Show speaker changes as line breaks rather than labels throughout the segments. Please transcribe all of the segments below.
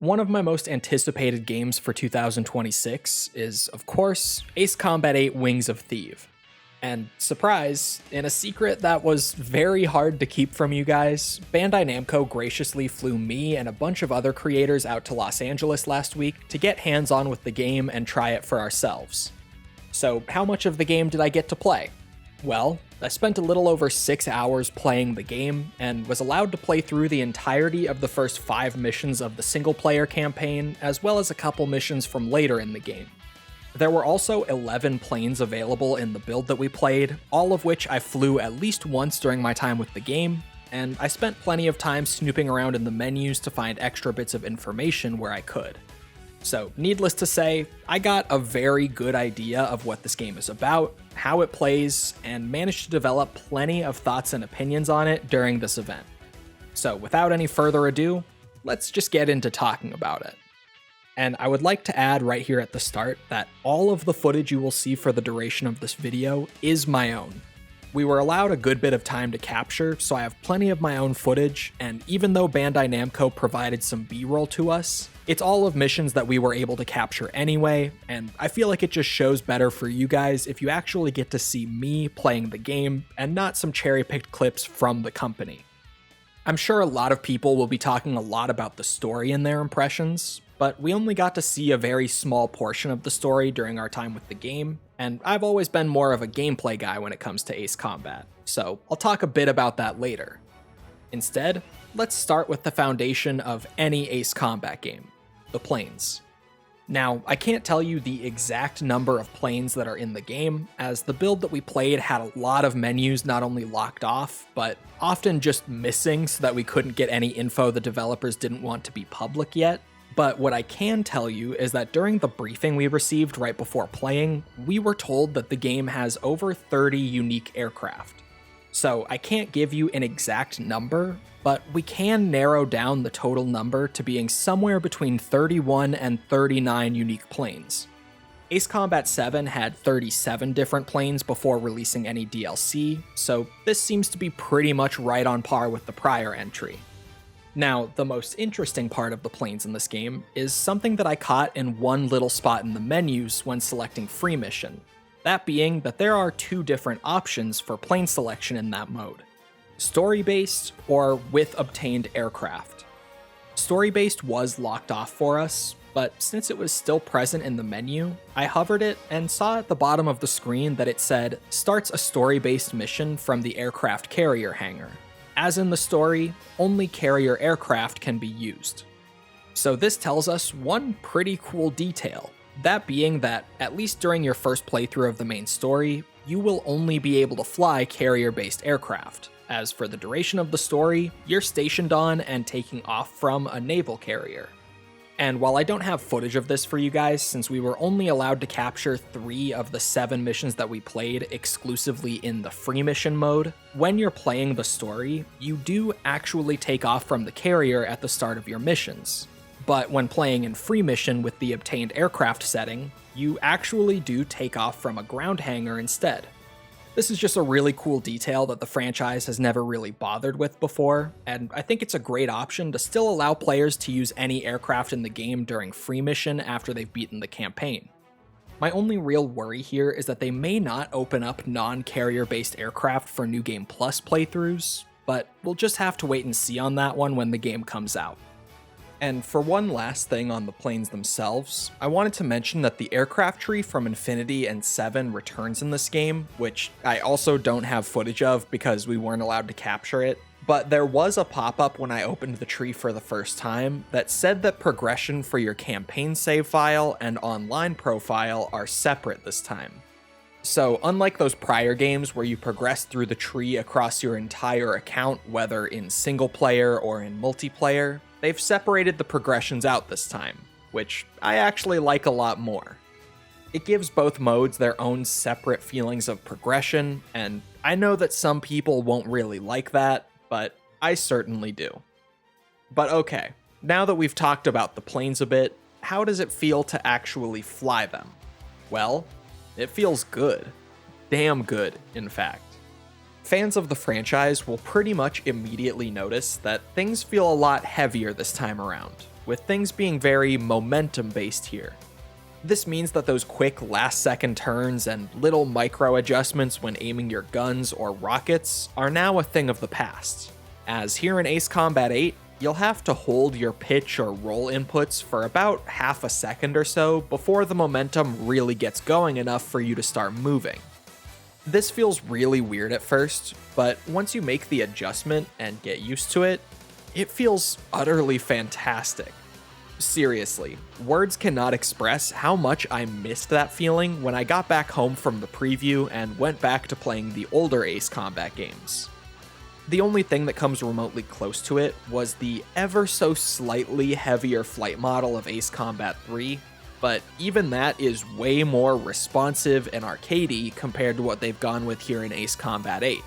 One of my most anticipated games for 2026 is, of course, Ace Combat 8 Wings of Theve. And surprise, in a secret that was very hard to keep from you guys, Bandai Namco graciously flew me and a bunch of other creators out to Los Angeles last week to get hands-on with the game and try it for ourselves. So how much of the game did I get to play? Well, I spent a little over 6 hours playing the game, and was allowed to play through the entirety of the first 5 missions of the single-player campaign, as well as a couple missions from later in the game. There were also 11 planes available in the build that we played, all of which I flew at least once during my time with the game, and I spent plenty of time snooping around in the menus to find extra bits of information where I could. So, needless to say, I got a very good idea of what this game is about, how it plays, and managed to develop plenty of thoughts and opinions on it during this event. So, without any further ado, let's just get into talking about it. And I would like to add right here at the start that all of the footage you will see for the duration of this video is my own. We were allowed a good bit of time to capture, so I have plenty of my own footage, and even though Bandai Namco provided some B-roll to us, it's all of missions that we were able to capture anyway, and I feel like it just shows better for you guys if you actually get to see me playing the game, and not some cherry-picked clips from the company. I'm sure a lot of people will be talking a lot about the story in their impressions, but we only got to see a very small portion of the story during our time with the game, and I've always been more of a gameplay guy when it comes to Ace Combat, so I'll talk a bit about that later. Instead, let's start with the foundation of any Ace Combat game, the planes. Now, I can't tell you the exact number of planes that are in the game, as the build that we played had a lot of menus not only locked off, but often just missing so that we couldn't get any info the developers didn't want to be public yet. But what I can tell you is that during the briefing we received right before playing, we were told that the game has over 30 unique aircraft. So I can't give you an exact number, but we can narrow down the total number to being somewhere between 31 and 39 unique planes. Ace Combat 7 had 37 different planes before releasing any DLC, so this seems to be pretty much right on par with the prior entry. Now, the most interesting part of the planes in this game is something that I caught in one little spot in the menus when selecting free mission. That being that there are 2 different options for plane selection in that mode: story-based or with obtained aircraft. Story-based was locked off for us, but since it was still present in the menu, I hovered it and saw at the bottom of the screen that it said, "Starts a story-based mission from the aircraft carrier hangar." As in the story, only carrier aircraft can be used. So this tells us one pretty cool detail, that being that, at least during your first playthrough of the main story, you will only be able to fly carrier-based aircraft, as for the duration of the story, you're stationed on and taking off from a naval carrier. And while I don't have footage of this for you guys, since we were only allowed to capture 3 of the 7 missions that we played exclusively in the free mission mode, when you're playing the story, you do actually take off from the carrier at the start of your missions. But when playing in free mission with the obtained aircraft setting, you actually do take off from a ground hangar instead. This is just a really cool detail that the franchise has never really bothered with before, and I think it's a great option to still allow players to use any aircraft in the game during free mission after they've beaten the campaign. My only real worry here is that they may not open up non-carrier based aircraft for New Game Plus playthroughs, but we'll just have to wait and see on that one when the game comes out. And for one last thing on the planes themselves, I wanted to mention that the aircraft tree from Infinity and 7 returns in this game, which I also don't have footage of because we weren't allowed to capture it. But there was a pop-up when I opened the tree for the first time that said that progression for your campaign save file and online profile are separate this time. So unlike those prior games where you progress through the tree across your entire account, whether in single player or in multiplayer, they've separated the progressions out this time, which I actually like a lot more. It gives both modes their own separate feelings of progression, and I know that some people won't really like that, but I certainly do. But okay, now that we've talked about the planes a bit, how does it feel to actually fly them? Well, it feels good. Damn good, in fact. Fans of the franchise will pretty much immediately notice that things feel a lot heavier this time around, with things being very momentum based here. This means that those quick last-second turns and little micro adjustments when aiming your guns or rockets are now a thing of the past, as here in Ace Combat 8, you'll have to hold your pitch or roll inputs for about half a second or so before the momentum really gets going enough for you to start moving. This feels really weird at first, but once you make the adjustment and get used to it, it feels utterly fantastic. Seriously, words cannot express how much I missed that feeling when I got back home from the preview and went back to playing the older Ace Combat games. The only thing that comes remotely close to it was the ever so slightly heavier flight model of Ace Combat 3, but even that is way more responsive and arcadey compared to what they've gone with here in Ace Combat 8.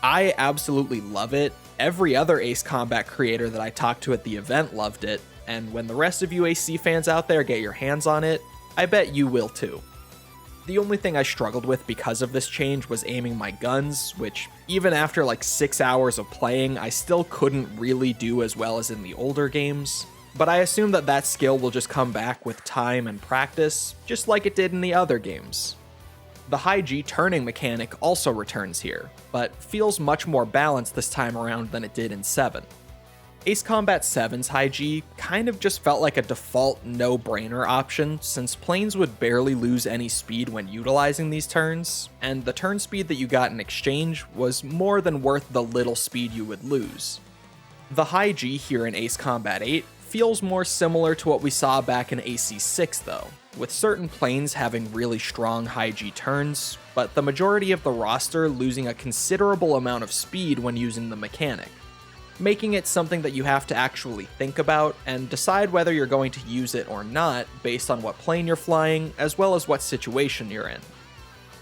I absolutely love it. Every other Ace Combat creator that I talked to at the event loved it, and when the rest of you AC fans out there get your hands on it, I bet you will too. The only thing I struggled with because of this change was aiming my guns, which even after like 6 hours of playing, I still couldn't really do as well as in the older games, but I assume that that skill will just come back with time and practice, just like it did in the other games. The high G turning mechanic also returns here, but feels much more balanced this time around than it did in 7. Ace Combat 7's high G kind of just felt like a default no-brainer option, since planes would barely lose any speed when utilizing these turns, and the turn speed that you got in exchange was more than worth the little speed you would lose. The high G here in Ace Combat 8 feels more similar to what we saw back in AC6 though, with certain planes having really strong high G turns, but the majority of the roster losing a considerable amount of speed when using the mechanic, making it something that you have to actually think about and decide whether you're going to use it or not based on what plane you're flying, as well as what situation you're in.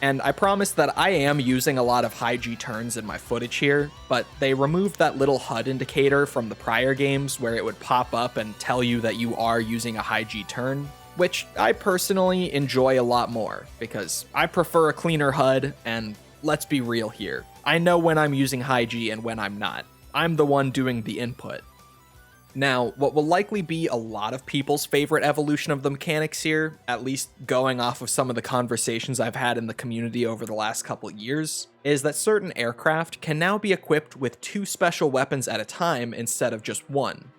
And I promise that I am using a lot of high G turns in my footage here, but they removed that little HUD indicator from the prior games where it would pop up and tell you that you are using a high G turn, which I personally enjoy a lot more, because I prefer a cleaner HUD, and let's be real here, I know when I'm using high G and when I'm not. I'm the one doing the input. Now, what will likely be a lot of people's favorite evolution of the mechanics here, at least going off of some of the conversations I've had in the community over the last couple years, is that certain aircraft can now be equipped with 2 special weapons at a time instead of just 1.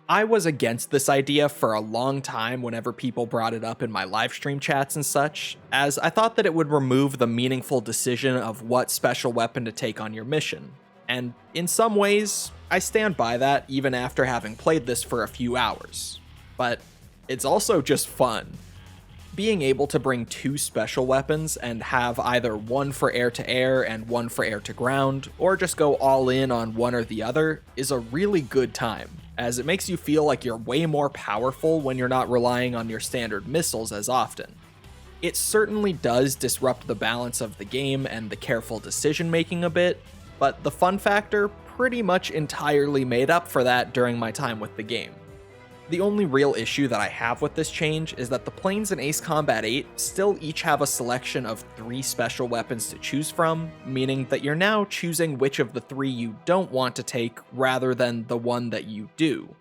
I was against this idea for a long time whenever people brought it up in my livestream chats and such, as I thought that it would remove the meaningful decision of what special weapon to take on your mission. And in some ways, I stand by that even after having played this for a few hours. But it's also just fun. Being able to bring 2 special weapons and have either one for air-to-air and one for air-to-ground, or just go all in on one or the other, is a really good time, as it makes you feel like you're way more powerful when you're not relying on your standard missiles as often. It certainly does disrupt the balance of the game and the careful decision-making a bit, but the fun factor pretty much entirely made up for that during my time with the game. The only real issue that I have with this change is that the planes in Ace Combat 8 still each have a selection of 3 special weapons to choose from, meaning that you're now choosing which of the 3 you don't want to take rather than the one that you do.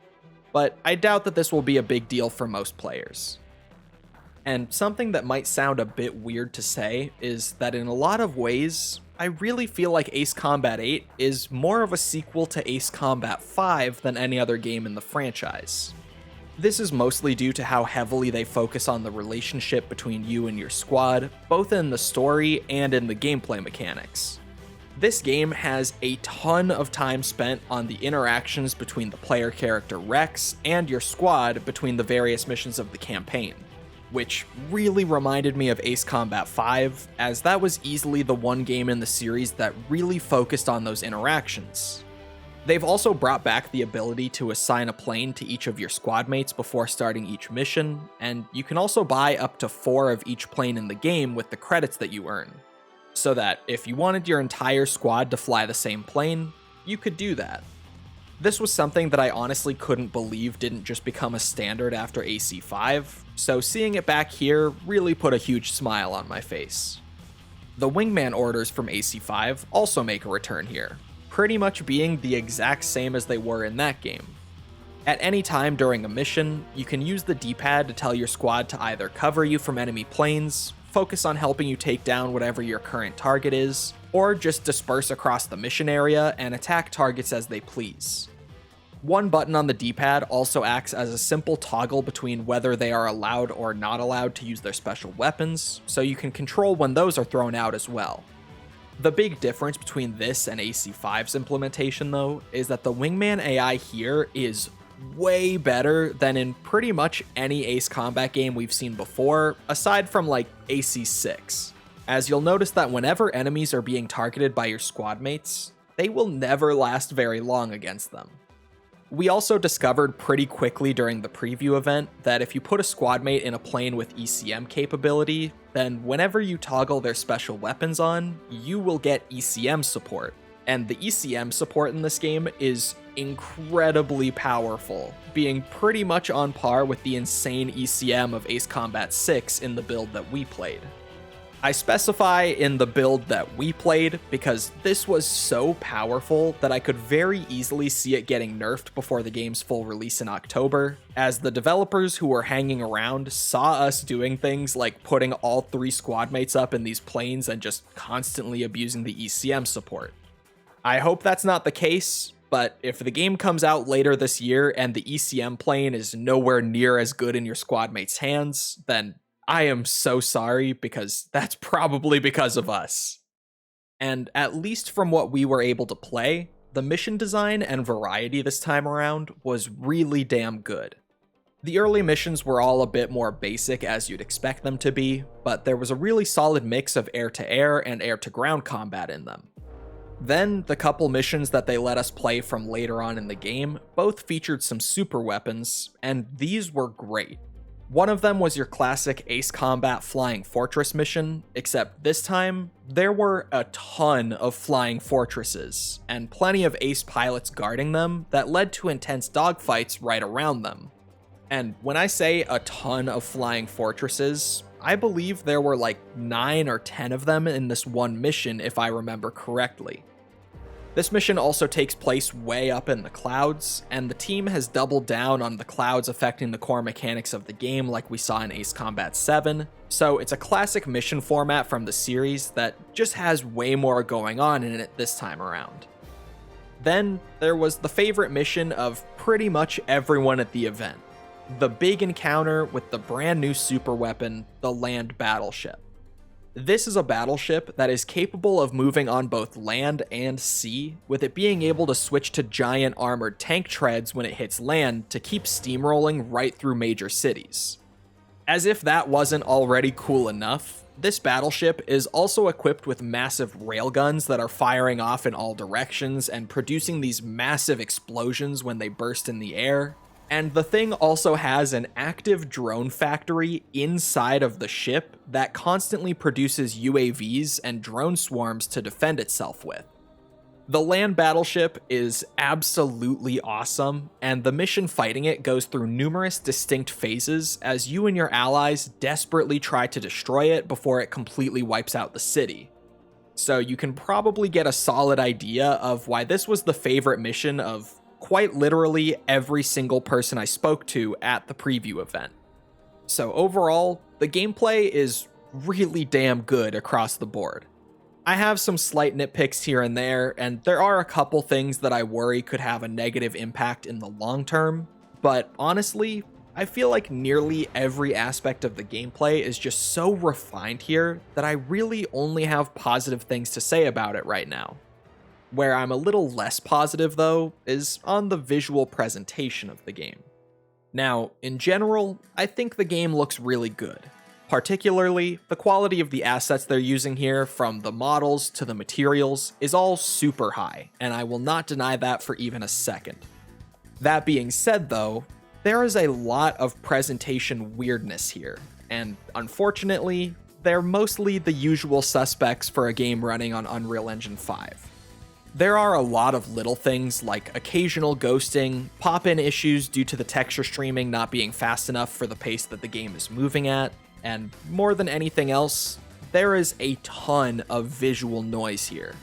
But I doubt that this will be a big deal for most players. And something that might sound a bit weird to say is that in a lot of ways, I really feel like Ace Combat 8 is more of a sequel to Ace Combat 5 than any other game in the franchise. This is mostly due to how heavily they focus on the relationship between you and your squad, both in the story and in the gameplay mechanics. This game has a ton of time spent on the interactions between the player character Rex and your squad between the various missions of the campaign, which really reminded me of Ace Combat 5, as that was easily the one game in the series that really focused on those interactions. They've also brought back the ability to assign a plane to each of your squad mates before starting each mission, and you can also buy up to 4 of each plane in the game with the credits that you earn, so that if you wanted your entire squad to fly the same plane, you could do that. This was something that I honestly couldn't believe didn't just become a standard after AC5, so seeing it back here really put a huge smile on my face. The wingman orders from AC5 also make a return here, pretty much being the exact same as they were in that game. At any time during a mission, you can use the D-pad to tell your squad to either cover you from enemy planes, focus on helping you take down whatever your current target is, or just disperse across the mission area and attack targets as they please. One button on the D-pad also acts as a simple toggle between whether they are allowed or not allowed to use their special weapons, so you can control when those are thrown out as well. The big difference between this and AC5's implementation, though, is that the Wingman AI here is way better than in pretty much any Ace Combat game we've seen before, aside from like AC6. As you'll notice that whenever enemies are being targeted by your squad mates, they will never last very long against them. We also discovered pretty quickly during the preview event that if you put a squad mate in a plane with ECM capability, then whenever you toggle their special weapons on, you will get ECM support. And the ECM support in this game is incredibly powerful, being pretty much on par with the insane ECM of Ace Combat 6 in the build that we played. I specify in the build that we played because this was so powerful that I could very easily see it getting nerfed before the game's full release in October, as the developers who were hanging around saw us doing things like putting all 3 squad mates up in these planes and just constantly abusing the ECM support. I hope that's not the case, but if the game comes out later this year and the ECM plane is nowhere near as good in your squad mate's hands, then I am so sorry, because that's probably because of us. And at least from what we were able to play, the mission design and variety this time around was really damn good. The early missions were all a bit more basic as you'd expect them to be, but there was a really solid mix of air-to-air and air-to-ground combat in them. Then, the couple missions that they let us play from later on in the game both featured some super weapons, and these were great. One of them was your classic Ace Combat Flying Fortress mission, except this time, there were a ton of flying fortresses, and plenty of Ace pilots guarding them that led to intense dogfights right around them. And when I say a ton of flying fortresses, I believe there were like 9 or 10 of them in this one mission if I remember correctly. This mission also takes place way up in the clouds, and the team has doubled down on the clouds affecting the core mechanics of the game like we saw in Ace Combat 7, so it's a classic mission format from the series that just has way more going on in it this time around. Then, there was the favorite mission of pretty much everyone at the event, the big encounter with the brand new super weapon, the land battleship. This is a battleship that is capable of moving on both land and sea, with it being able to switch to giant armored tank treads when it hits land to keep steamrolling right through major cities. As if that wasn't already cool enough, this battleship is also equipped with massive railguns that are firing off in all directions and producing these massive explosions when they burst in the air. And the thing also has an active drone factory inside of the ship that constantly produces UAVs and drone swarms to defend itself with. The land battleship is absolutely awesome, and the mission fighting it goes through numerous distinct phases as you and your allies desperately try to destroy it before it completely wipes out the city. So you can probably get a solid idea of why this was the favorite mission of quite literally every single person I spoke to at the preview event. So overall, the gameplay is really damn good across the board. I have some slight nitpicks here and there are a couple things that I worry could have a negative impact in the long term, but honestly, I feel like nearly every aspect of the gameplay is just so refined here that I really only have positive things to say about it right now. Where I'm a little less positive, though, is on the visual presentation of the game. Now, in general, I think the game looks really good. Particularly, the quality of the assets they're using here, from the models to the materials, is all super high, and I will not deny that for even a second. That being said, though, there is a lot of presentation weirdness here, and unfortunately, they're mostly the usual suspects for a game running on Unreal Engine 5. There are a lot of little things like occasional ghosting, pop-in issues due to the texture streaming not being fast enough for the pace that the game is moving at, and more than anything else, there is a ton of visual noise here.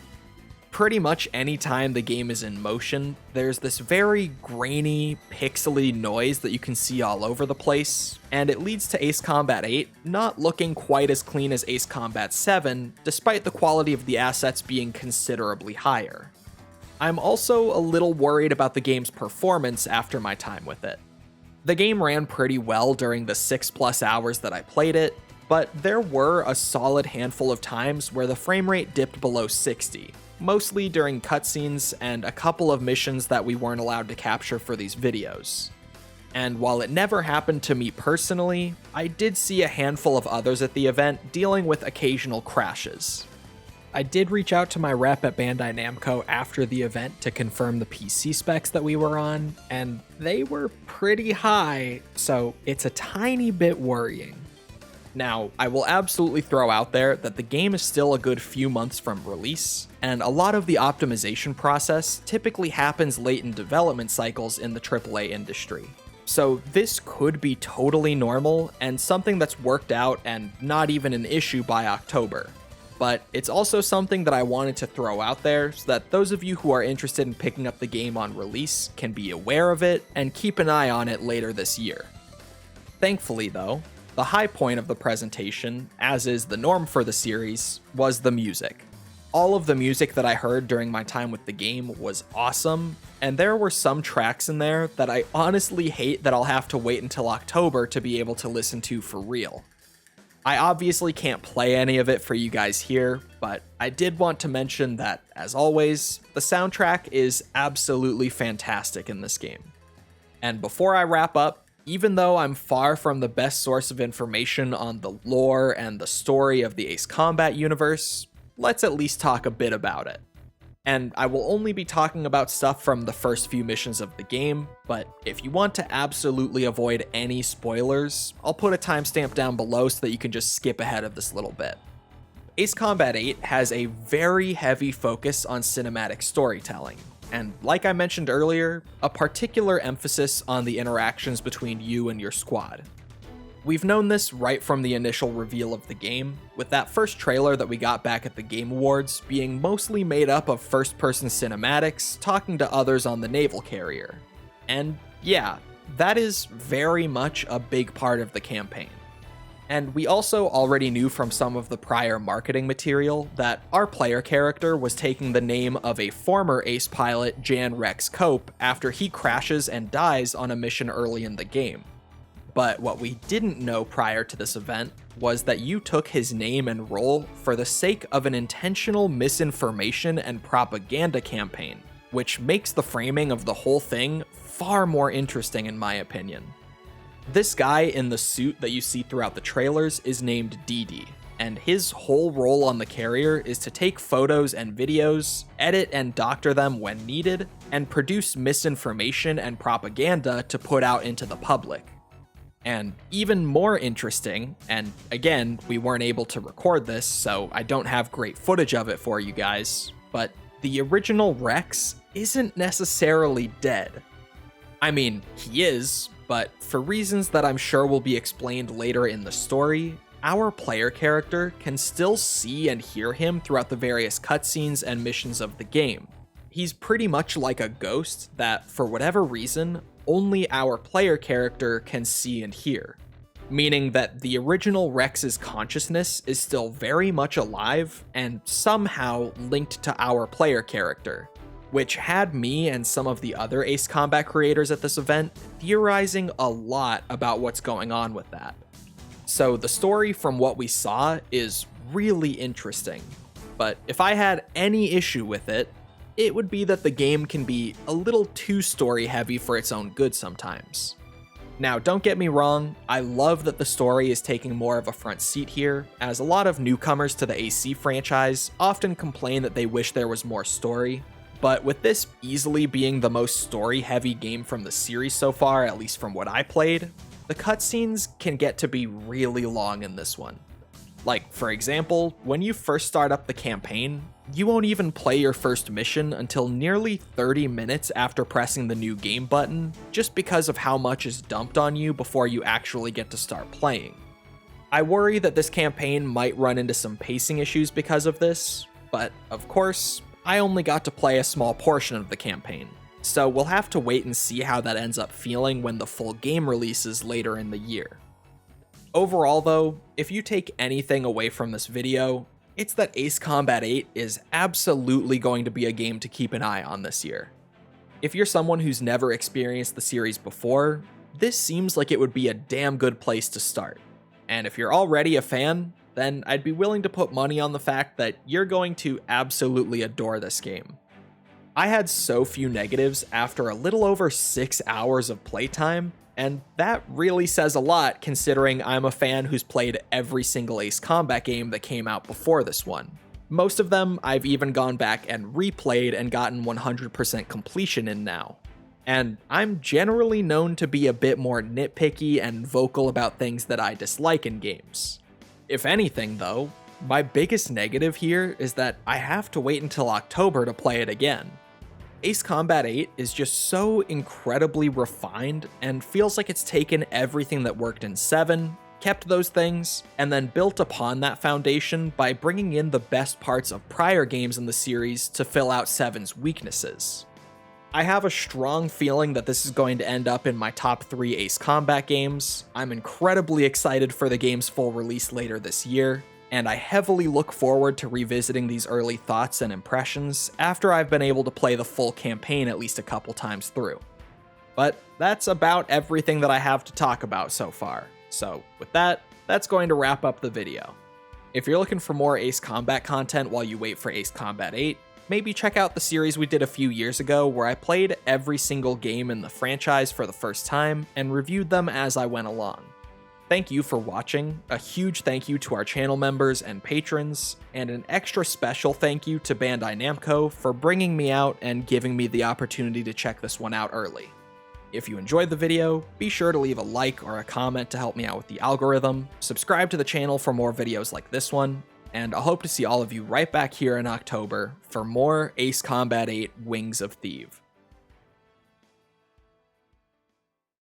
pretty much any time the game is in motion, there's this very grainy, pixely noise that you can see all over the place, and it leads to Ace Combat 8 not looking quite as clean as Ace Combat 7, despite the quality of the assets being considerably higher. I'm also a little worried about the game's performance after my time with it. The game ran pretty well during the 6+ hours that I played it, but there were a solid handful of times where the frame rate dipped below 60, mostly during cutscenes and a couple of missions that we weren't allowed to capture for these videos. And while it never happened to me personally, I did see a handful of others at the event dealing with occasional crashes. I did reach out to my rep at Bandai Namco after the event to confirm the PC specs that we were on, and they were pretty high, so it's a tiny bit worrying. Now, I will absolutely throw out there that the game is still a good few months from release, and a lot of the optimization process typically happens late in development cycles in the AAA industry. So this could be totally normal and something that's worked out and not even an issue by October. But it's also something that I wanted to throw out there so that those of you who are interested in picking up the game on release can be aware of it and keep an eye on it later this year. Thankfully though, the high point of the presentation, as is the norm for the series, was the music. All of the music that I heard during my time with the game was awesome, and there were some tracks in there that I honestly hate that I'll have to wait until October to be able to listen to for real. I obviously can't play any of it for you guys here, but I did want to mention that, as always, the soundtrack is absolutely fantastic in this game. And before I wrap up, even though I'm far from the best source of information on the lore and the story of the Ace Combat universe, let's at least talk a bit about it. And I will only be talking about stuff from the first few missions of the game, but if you want to absolutely avoid any spoilers, I'll put a timestamp down below so that you can just skip ahead of this little bit. Ace Combat 8 has a very heavy focus on cinematic storytelling, and like I mentioned earlier, a particular emphasis on the interactions between you and your squad. We've known this right from the initial reveal of the game, with that first trailer that we got back at the Game Awards being mostly made up of first-person cinematics talking to others on the naval carrier. And yeah, that is very much a big part of the campaign. And we also already knew from some of the prior marketing material that our player character was taking the name of a former Ace pilot, Jan Rex Cope, after he crashes and dies on a mission early in the game. But what we didn't know prior to this event was that you took his name and role for the sake of an intentional misinformation and propaganda campaign, which makes the framing of the whole thing far more interesting in my opinion. This guy in the suit that you see throughout the trailers is named DD, and his whole role on the carrier is to take photos and videos, edit and doctor them when needed, and produce misinformation and propaganda to put out into the public. And even more interesting, and again, we weren't able to record this, so I don't have great footage of it for you guys, but the original Rex isn't necessarily dead. I mean, he is, but for reasons that I'm sure will be explained later in the story, our player character can still see and hear him throughout the various cutscenes and missions of the game. He's pretty much like a ghost that, for whatever reason, only our player character can see and hear, meaning that the original Rex's consciousness is still very much alive and somehow linked to our player character, which had me and some of the other Ace Combat creators at this event theorizing a lot about what's going on with that. So the story from what we saw is really interesting, but if I had any issue with it, it would be that the game can be a little too story heavy for its own good sometimes. Now, don't get me wrong, I love that the story is taking more of a front seat here, as a lot of newcomers to the AC franchise often complain that they wish there was more story, but with this easily being the most story heavy game from the series so far, at least from what I played, the cutscenes can get to be really long in this one. Like, for example, when you first start up the campaign, you won't even play your first mission until nearly 30 minutes after pressing the new game button, just because of how much is dumped on you before you actually get to start playing. I worry that this campaign might run into some pacing issues because of this, but of course, I only got to play a small portion of the campaign, so we'll have to wait and see how that ends up feeling when the full game releases later in the year. Overall though, if you take anything away from this video, it's that Ace Combat 8 is absolutely going to be a game to keep an eye on this year. If you're someone who's never experienced the series before, this seems like it would be a damn good place to start. And if you're already a fan, then I'd be willing to put money on the fact that you're going to absolutely adore this game. I had so few negatives after a little over 6 hours of playtime, and that really says a lot considering I'm a fan who's played every single Ace Combat game that came out before this one. Most of them I've even gone back and replayed and gotten 100% completion in now. And I'm generally known to be a bit more nitpicky and vocal about things that I dislike in games. If anything though, my biggest negative here is that I have to wait until October to play it again. Ace Combat 8 is just so incredibly refined and feels like it's taken everything that worked in 7, kept those things, and then built upon that foundation by bringing in the best parts of prior games in the series to fill out 7's weaknesses. I have a strong feeling that this is going to end up in my top 3 Ace Combat games. I'm incredibly excited for the game's full release later this year, and I heavily look forward to revisiting these early thoughts and impressions after I've been able to play the full campaign at least a couple times through. But that's about everything that I have to talk about so far. So with that, that's going to wrap up the video. If you're looking for more Ace Combat content while you wait for Ace Combat 8, maybe check out the series we did a few years ago where I played every single game in the franchise for the first time and reviewed them as I went along. Thank you for watching, a huge thank you to our channel members and patrons, and an extra special thank you to Bandai Namco for bringing me out and giving me the opportunity to check this one out early. If you enjoyed the video, be sure to leave a like or a comment to help me out with the algorithm, subscribe to the channel for more videos like this one, and I hope to see all of you right back here in October for more Ace Combat 8 Wings of Theve.